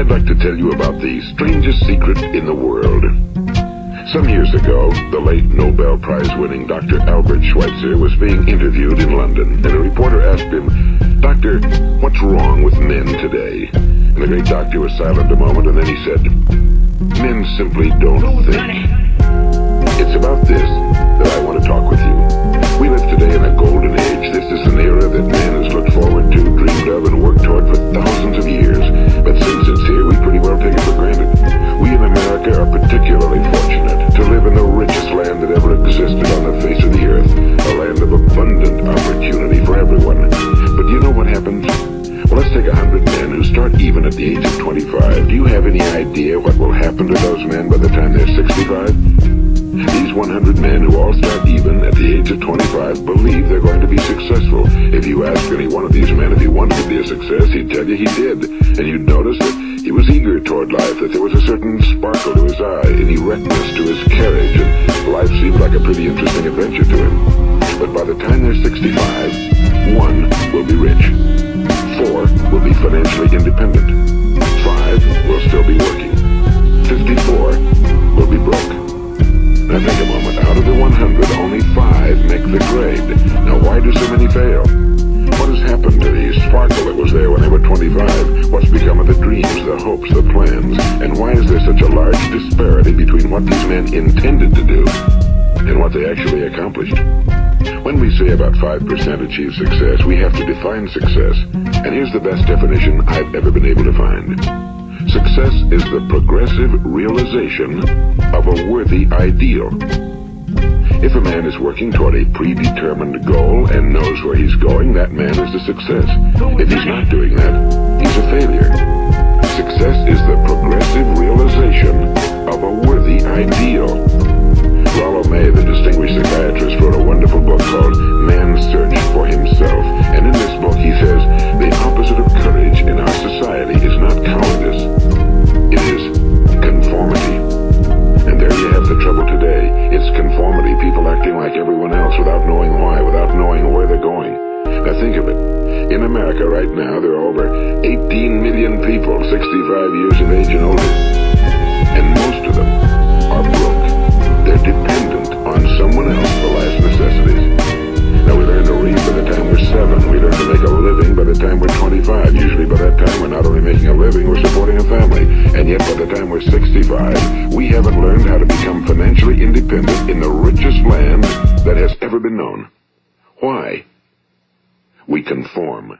I'd like to tell you about the strangest secret in the world. Some years ago, the late Nobel Prize-winning Dr. Albert Schweitzer was being interviewed in London, and a reporter asked him, "Doctor, what's wrong with men today?" And the great doctor was silent a moment, and then he said, "Men simply don't think." It's about this that I want to talk with you. We live today in a golden age. This is an era that man has looked forward to, dreamed of, and worked toward for thousands of years. But since it's here, we pretty well take it for granted. We in America are particularly fortunate to live in the richest land that ever existed on the face of the earth, a land of abundant opportunity for everyone. But do you know what happens? Well, let's take 100 men who start even at the age of 25. Do you have any idea what will happen to those men by the time they're 65? These 100 men who all start even at the age of 25 believe they're going to be successful. If you ask any one of these men if he wanted to be a success, he'd tell you he did. And you'd notice that he was eager toward life, that there was a certain sparkle to his eye, an erectness to his carriage, and life seemed like a pretty interesting adventure to him. But by the time they're 65, 1 will be rich, 4 will be financially independent, 5 will still be working, 54 will be broke. Now think a moment. Out of the 100, only 5 make the grade. Now why do so many fail? What has happened to the sparkle that was there when they were 25? What's become of the dreams, the hopes, the plans? And why is there such a large disparity between what these men intended to do and what they actually accomplished? When we say about 5% achieve success, we have to define success. And here's the best definition I've ever been able to find. Success is the progressive realization of a worthy ideal. If a man is working toward a predetermined goal and knows where he's going, that man is a success. If he's not doing that, he's a failure. Success is the progressive realization of a worthy ideal. Rollo May, the distinguished psychiatrist, wrote a wonderful book called Man's Search for Himself. And in this book he says, the opposite of courage in our society is not cowardice. It is conformity. And there you have the trouble today. It's conformity, people acting like everyone else without knowing why, without knowing where they're going. Now think of it. In America right now, there are over 18 million people 65 years of age and older. And most of them are broke. They're dependent on someone else for life's necessities. Now we learn to read by the time we're 7. We learn to make a living by the time we're 25. Usually by that time we're not only making a living, we're supporting a family. And yet by the time we're 65, we haven't learned how to become financially independent in the richest land that has ever been known. Why? We conform.